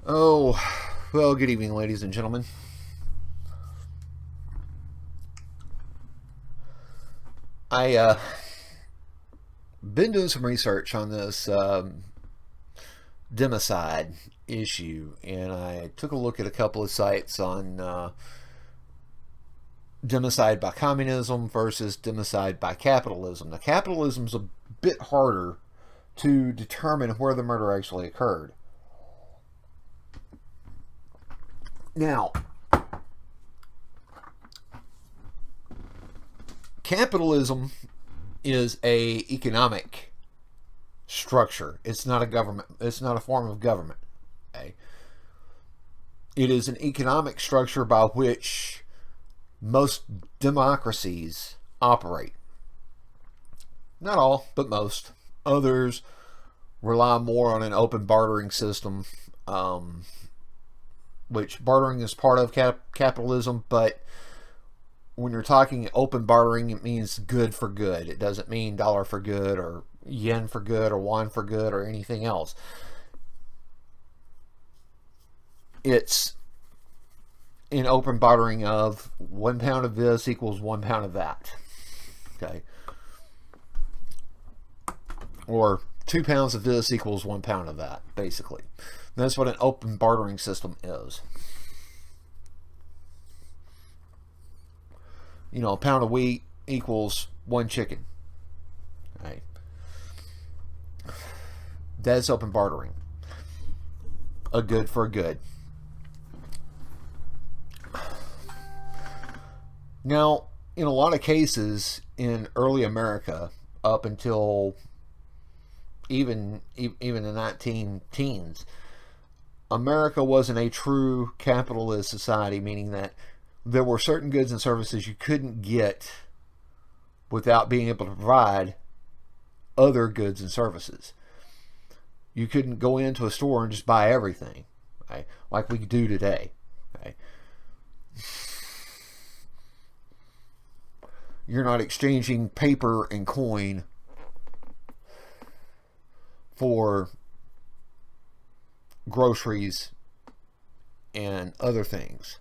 Oh, well, good evening, ladies and gentlemen. I been doing some research on this democide issue, and I took a look at a couple of sites on democide by communism versus democide by capitalism. Now, capitalism's a bit harder to determine where the murder actually occurred. Now, capitalism is a economic structure. It's not a government. It's not a form of government. Okay? It is an economic structure by which most democracies operate. Not all, but most. Others rely more on an open bartering system, which bartering is part of capitalism, but when you're talking open bartering, it means good for good. It doesn't mean dollar for good or yen for good or won for good or anything else. It's an open bartering of 1 pound of this equals 1 pound of that. Okay. Or 2 pounds of this equals 1 pound of that, basically. That's what an open bartering system is. You know, a pound of wheat equals 1 chicken. Right? That's open bartering. A good for a good. Now, in a lot of cases in early America, up until even the 19 teens, America wasn't a true capitalist society, meaning that there were certain goods and services you couldn't get without being able to provide other goods and services. You couldn't go into a store and just buy everything, right? Like we do today. Right? You're not exchanging paper and coin for groceries and other things.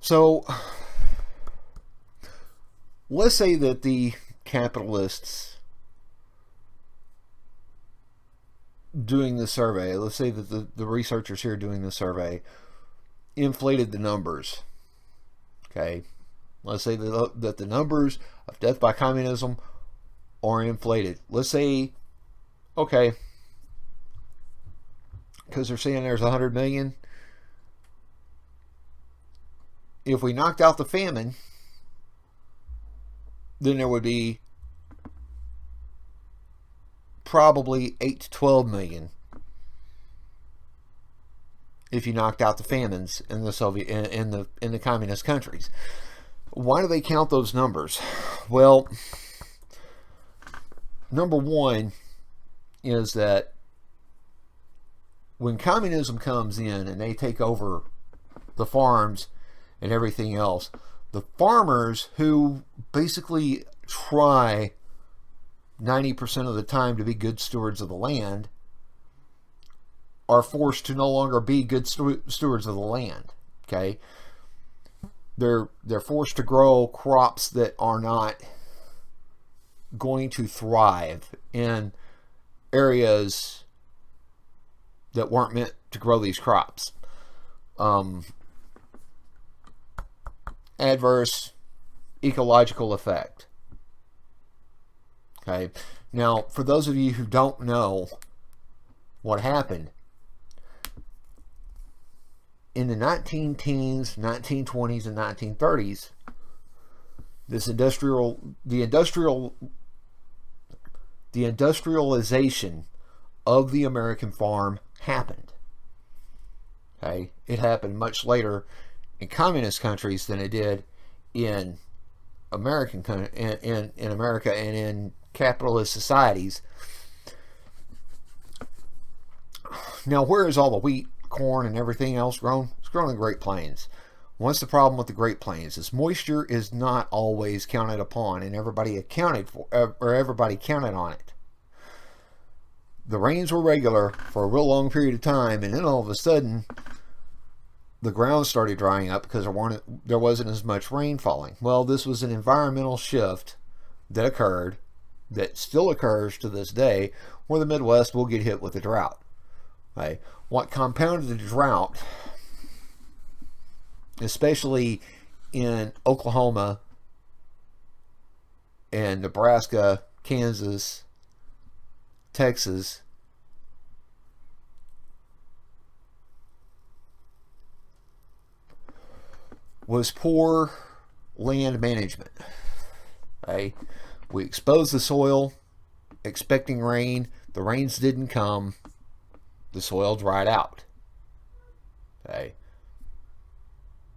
So, let's say that the capitalists doing the survey, let's say that the researchers here doing the survey inflated the numbers. Okay? Let's say that the numbers of death by communism are inflated. Let's say, okay, because they're saying there's 100 million. If we knocked out the famine, then there would be probably 8 to 12 million if you knocked out the famines in the Soviet in the communist countries. Why do they count those numbers? Well, number one is that when communism comes in and they take over the farms and everything else, the farmers who basically try 90% of the time to be good stewards of the land are forced to no longer be good stewards of the land. Okay? They're forced to grow crops that are not going to thrive in areas that weren't meant to grow these crops. Adverse ecological effect. Okay. Now, for those of you who don't know what happened, in the 19-teens, 1920s, and 1930s, the industrialization of the American farm happened. Okay, it happened much later in communist countries than it did in America and in capitalist societies. Now, where is all the wheat, corn, and everything else grown? It's grown in the Great Plains. What's the problem with the Great Plains? Is moisture is not always counted upon, and everybody accounted for, or everybody counted on it. The rains were regular for a real long period of time, and then all of a sudden, the ground started drying up because there wasn't as much rain falling. Well, this was an environmental shift that occurred, that still occurs to this day, where the Midwest will get hit with a drought. Okay? What compounded the drought, especially in Oklahoma and Nebraska, Kansas, Texas, was poor land management. Okay? We exposed the soil, expecting rain. The rains didn't come. The soil dried out. Okay?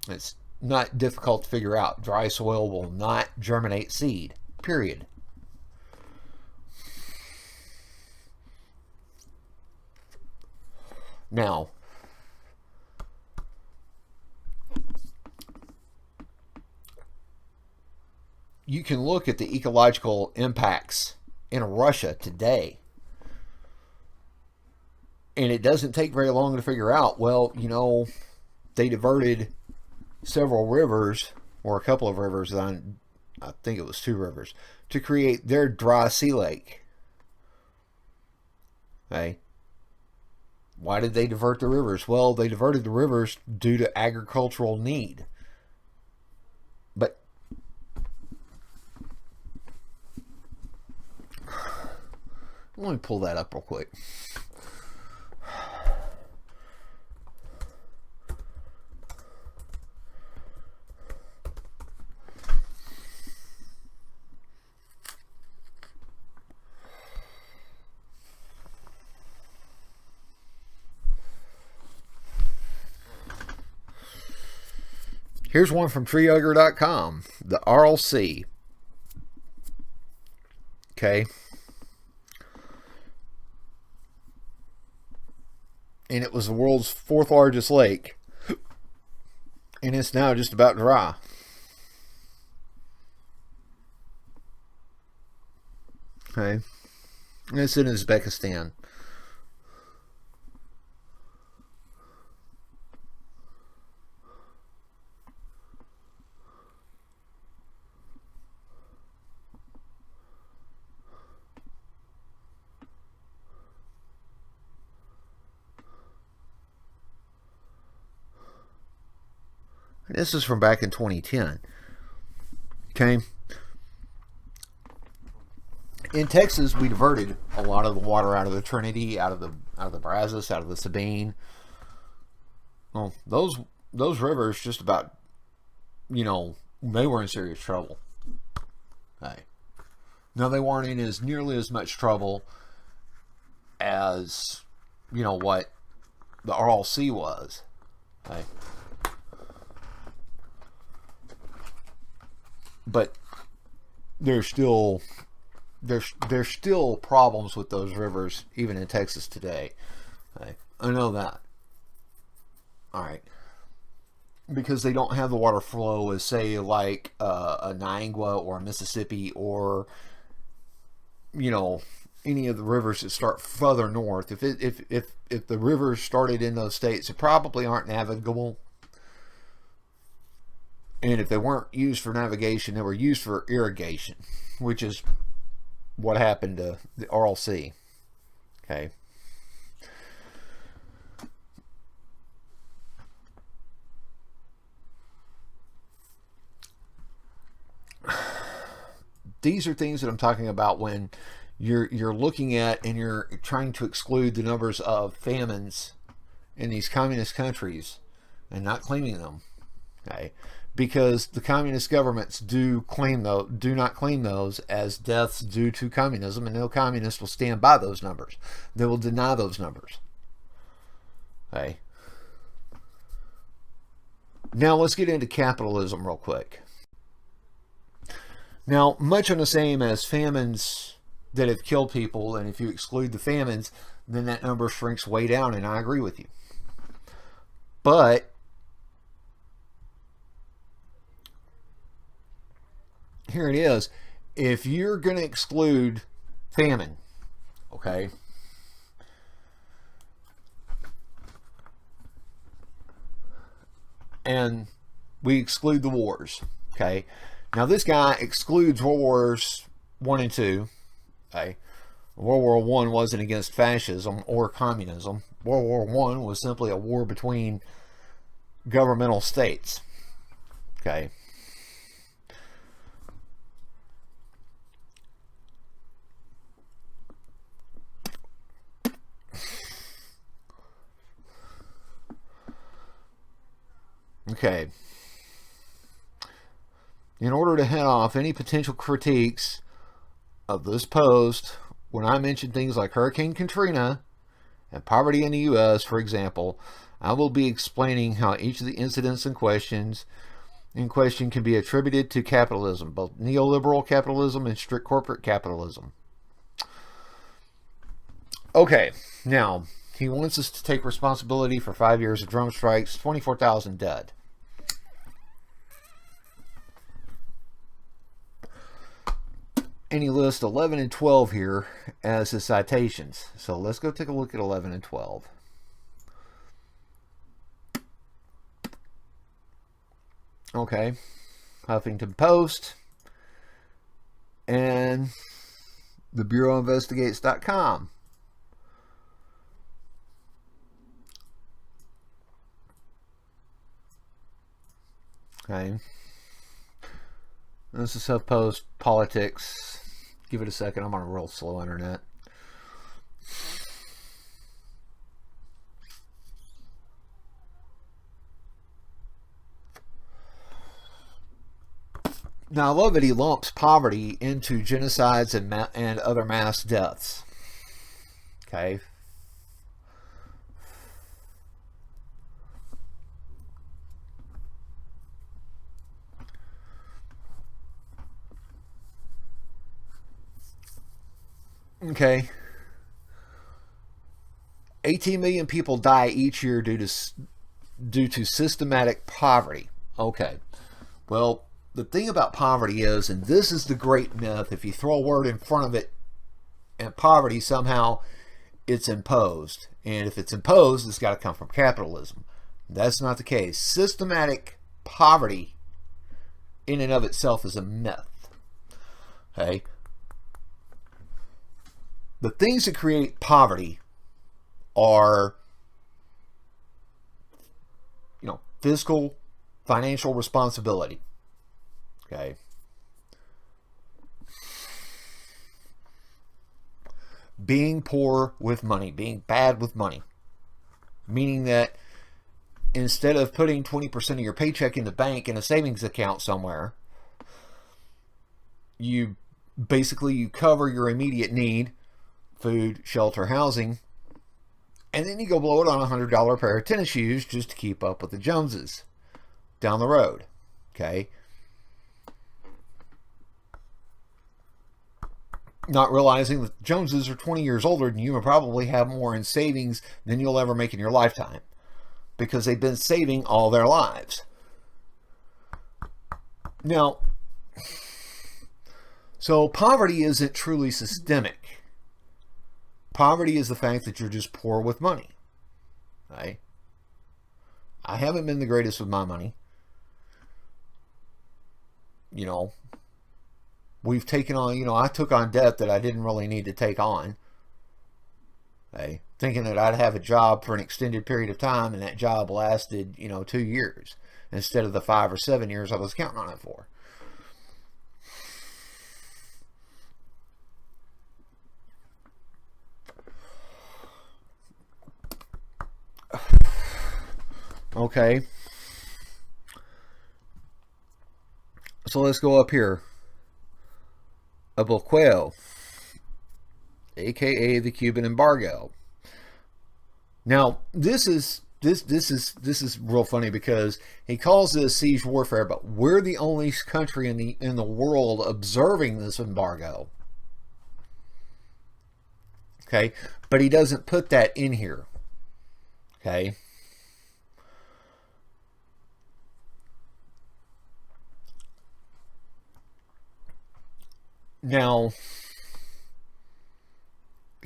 It's not difficult to figure out. Dry soil will not germinate seed. Period. Now, you can look at the ecological impacts in Russia today, and it doesn't take very long to figure out, well, you know, they diverted several rivers, or a couple of rivers, I think it was 2 rivers, to create their dry sea lake. Okay? Why did they divert the rivers? Well, they diverted the rivers due to agricultural need. But let me pull that up real quick. Here's one from treehugger.com, the RLC. Okay. And it was the world's 4th largest lake. And it's now just about dry. Okay. And it's in Uzbekistan. This is from back in 2010. Okay. In Texas, we diverted a lot of the water out of the Trinity, out of the Brazos, out of the Sabine. Well, those rivers just about, you know, they were in serious trouble. Okay. Now, they weren't in as nearly as much trouble as, you know, what the RLC was. Okay. But there's still problems with those rivers, even in Texas today. Okay. I know that. All right. Because they don't have the water flow as, say, like a Niagara or a Mississippi, or, you know, any of the rivers that start further north. If the rivers started in those states, they probably aren't navigable. And if they weren't used for navigation, they were used for irrigation, which is what happened to the RLC. Okay. These are things that I'm talking about when you're looking at and you're trying to exclude the numbers of famines in these communist countries and not claiming them. Okay. Because the communist governments do not claim those as deaths due to communism, and no communist will stand by those numbers. They will deny those numbers. Okay. Now let's get into capitalism real quick. Now, much on the same as famines that have killed people, and if you exclude the famines, then that number shrinks way down, and I agree with you. But here it is. If you're going to exclude famine, okay, and we exclude the wars, okay. Now this guy excludes World Wars 1 and 2, okay. World War I wasn't against fascism or communism. World War I was simply a war between governmental states, okay. Okay. In order to head off any potential critiques of this post, when I mention things like Hurricane Katrina and poverty in the U.S., for example, I will be explaining how each of the incidents in question can be attributed to capitalism, both neoliberal capitalism and strict corporate capitalism. Okay, now, he wants us to take responsibility for 5 years of drone strikes, 24,000 dead. And he lists 11 and 12 here as his citations. So let's go take a look at 11 and 12. Okay, Huffington Post and the BureauInvestigates.com. Okay, this is HuffPost Politics. Give it a second. I'm on a real slow internet. Now, I love that he lumps poverty into genocides and other mass deaths. Okay. Okay. 18 million people die each year due to systematic poverty. Okay. Well, the thing about poverty is, and this is the great myth, if you throw a word in front of it and poverty, somehow it's imposed. And if it's imposed, it's got to come from capitalism. That's not the case. Systematic poverty in and of itself is a myth. Okay. The things that create poverty are, fiscal, financial responsibility. Okay. Being poor with money, being bad with money. Meaning that instead of putting 20% of your paycheck in the bank in a savings account somewhere, you cover your immediate need, food, shelter, housing, and then you go blow it on a $100 pair of tennis shoes just to keep up with the Joneses down the road. Okay. Not realizing that the Joneses are 20 years older than you and probably have more in savings than you'll ever make in your lifetime, because they've been saving all their lives. Now, so poverty isn't truly systemic. Poverty is the fact that you're just poor with money. Right? I haven't been the greatest with my money. We've taken on, I took on debt that I didn't really need to take on. Okay? Thinking that I'd have a job for an extended period of time, and that job lasted, 2 years instead of the 5 or 7 years I was counting on it for. Okay. So let's go up here. A bloqueo, aka the Cuban embargo. Now, this is real funny, because he calls this siege warfare, but we're the only country in the world observing this embargo. Okay, but he doesn't put that in here. Okay. Now,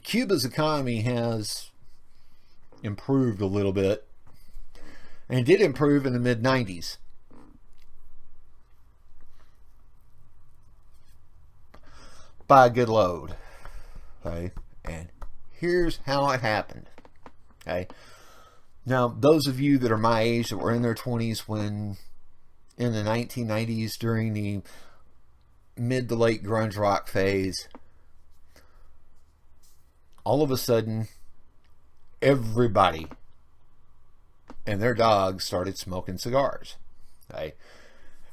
Cuba's economy has improved a little bit, and it did improve in the mid-90s. By a good load. Okay, and here's how it happened. Okay, now those of you that are my age, that were in their 20s when in the 1990s during the mid to late grunge rock phase, all of a sudden everybody and their dogs started smoking cigars. Okay,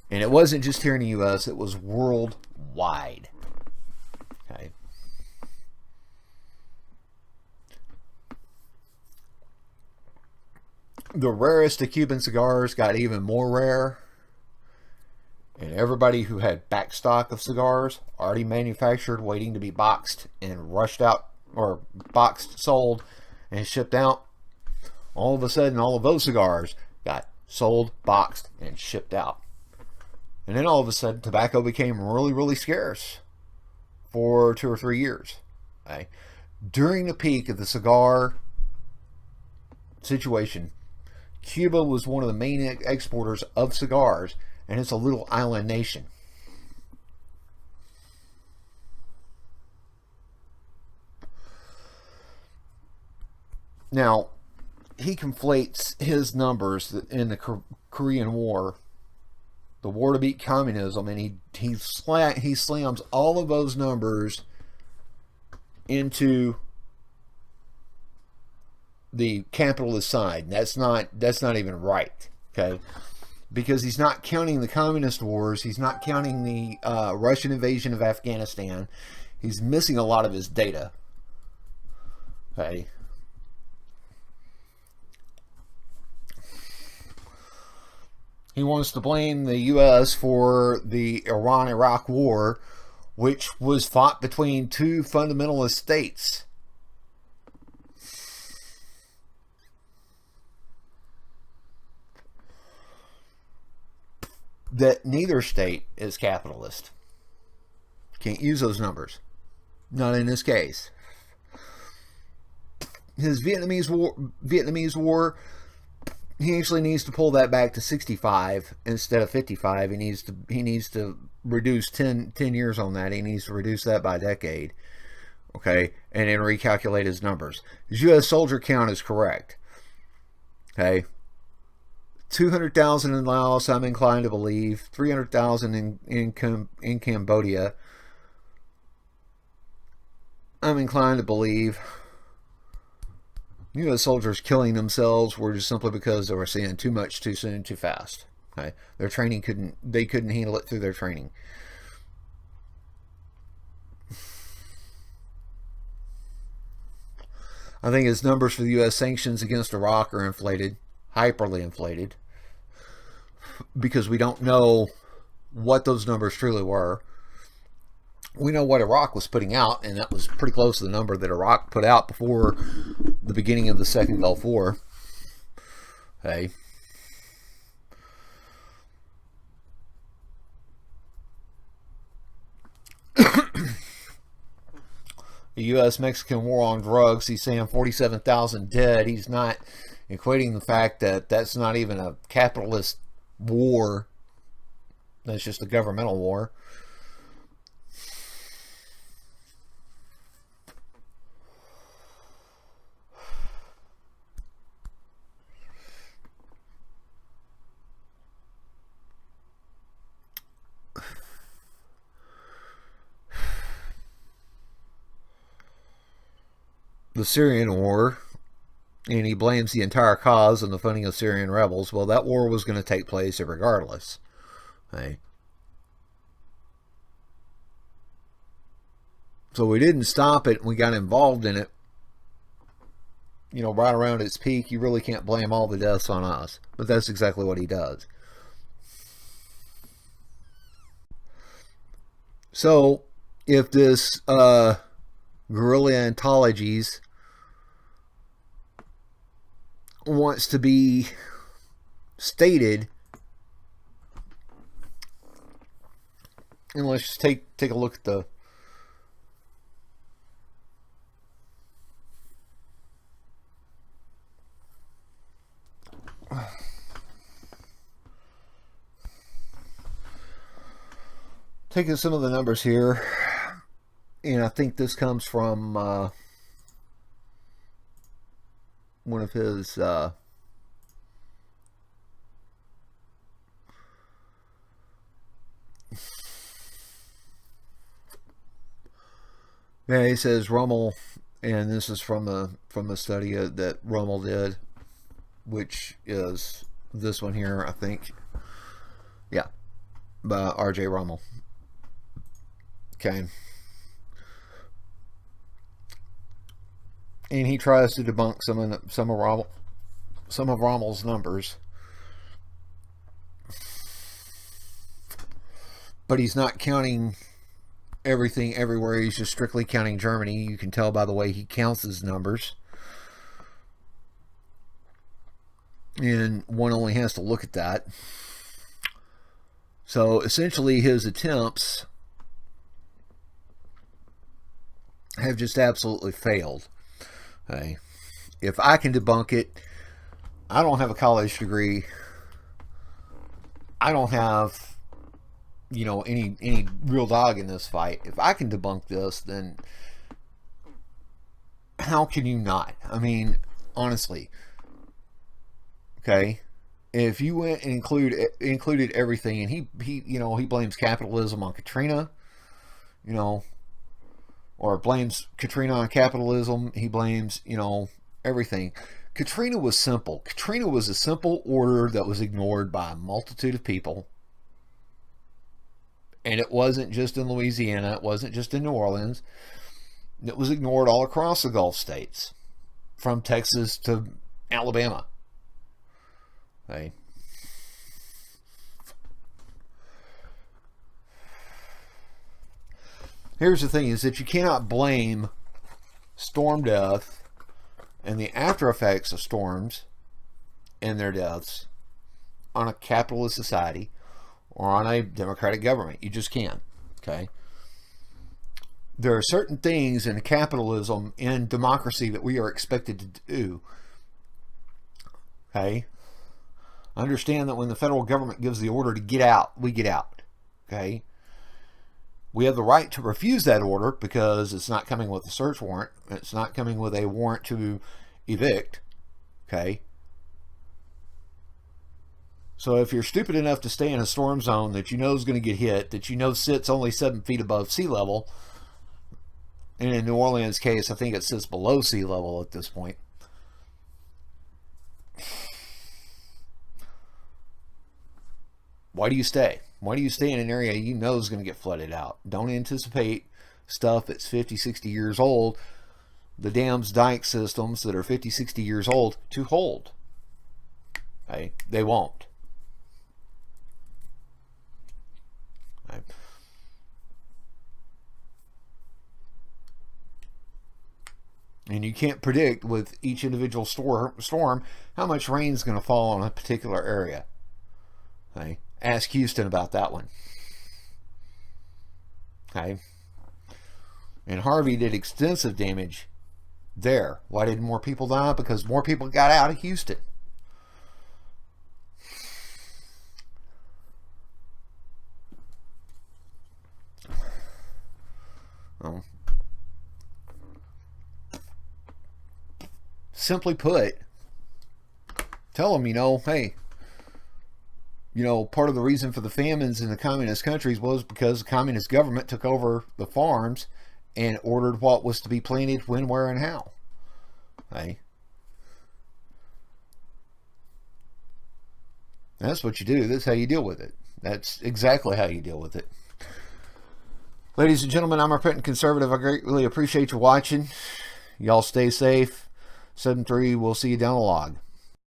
and it wasn't just here in the US, it was worldwide. Okay. The rarest of Cuban cigars got even more rare, and everybody who had backstock of cigars already manufactured, waiting to be boxed and rushed out, or boxed, sold, and shipped out, all of a sudden all of those cigars got sold, boxed, and shipped out. And then all of a sudden tobacco became really, really scarce for 2 or 3 years. Okay? During the peak of the cigar situation, Cuba was one of the main exporters of cigars, and it's a little island nation. Now, he conflates his numbers in the Korean War, the war to beat communism, and he slams all of those numbers into the capitalist side. That's not even right. Okay, because he's not counting the communist wars, he's not counting the Russian invasion of Afghanistan. He's missing a lot of his data. Okay. He wants to blame the U.S. for the Iran-Iraq war, which was fought between two fundamentalist states. That neither state is capitalist. Can't use those numbers. Not in this case. His Vietnamese war, he actually needs to pull that back to 65 instead of 55. He needs to reduce 10 years on that. He needs to reduce that by a decade. Okay, and then recalculate his numbers. His U.S. soldier count is correct. Okay, 200,000 in Laos, I'm inclined to believe. 300,000 in Cambodia, I'm inclined to believe. U.S. soldiers killing themselves were just simply because they were seeing too much, too soon, too fast. Okay? Their training couldn't handle it through their training. I think his numbers for the U.S. sanctions against Iraq are inflated, hyperly inflated, because we don't know what those numbers truly were. We know what Iraq was putting out, and that was pretty close to the number that Iraq put out before the beginning of the Second Gulf War. Okay. The U.S.-Mexican war on drugs, he's saying 47,000 dead. He's not equating the fact that that's not even a capitalist war. That's just a governmental war. The Syrian war, and he blames the entire cause on the funding of Syrian rebels. Well, that war was going to take place regardless. Okay. So we didn't stop it. We got involved in it. You know, right around its peak. You really can't blame all the deaths on us. But that's exactly what he does. So, if this guerrilla ontologies wants to be stated, and let's just take a look at Taking some of the numbers here, and I think this comes from one of his yeah, he says Rummel, and this is from the study that Rummel did, which is this one here, I think. Yeah, by R.J. Rummel. Okay. And he tries to debunk some of Rommel's numbers, but he's not counting everything everywhere. He's just strictly counting Germany. You can tell by the way he counts his numbers, and one only has to look at that. So essentially, his attempts have just absolutely failed. Okay. If I can debunk it, I don't have a college degree. I don't have, any real dog in this fight. If I can debunk this, then how can you not? I mean, honestly. Okay. If you went and included everything, and he blames capitalism on Katrina, or blames Katrina on capitalism. He blames, everything. Katrina was simple. Katrina was a simple order that was ignored by a multitude of people. And it wasn't just in Louisiana. It wasn't just in New Orleans. It was ignored all across the Gulf states, from Texas to Alabama. Okay. Here's the thing, is that you cannot blame storm death and the after effects of storms and their deaths on a capitalist society or on a democratic government. You just can't. Okay. There are certain things in capitalism and democracy that we are expected to do. Okay. Understand that when the federal government gives the order to get out, we get out. Okay. We have the right to refuse that order because it's not coming with a search warrant. It's not coming with a warrant to evict. Okay. So if you're stupid enough to stay in a storm zone that you know is going to get hit, that you know sits only 7 feet above sea level, and in New Orleans' case, I think it sits below sea level at this point. Why do you stay? Why do you stay in an area you know is going to get flooded out? Don't anticipate stuff that's 50, 60 years old, the dams, dike systems that are 50, 60 years old, to hold. Okay? They won't. Okay? And you can't predict with each individual storm how much rain is going to fall on a particular area. Okay? Ask Houston about that one. Okay. And Harvey did extensive damage there. Why did more people die? Because more people got out of Houston. Simply put, tell them, hey, part of the reason for the famines in the communist countries was because the communist government took over the farms and ordered what was to be planted, when, where, and how. Okay. That's what you do. That's how you deal with it. That's exactly how you deal with it. Ladies and gentlemen, I'm a repentant conservative. I greatly appreciate you watching. Y'all stay safe. 7-3, we'll see you down the log.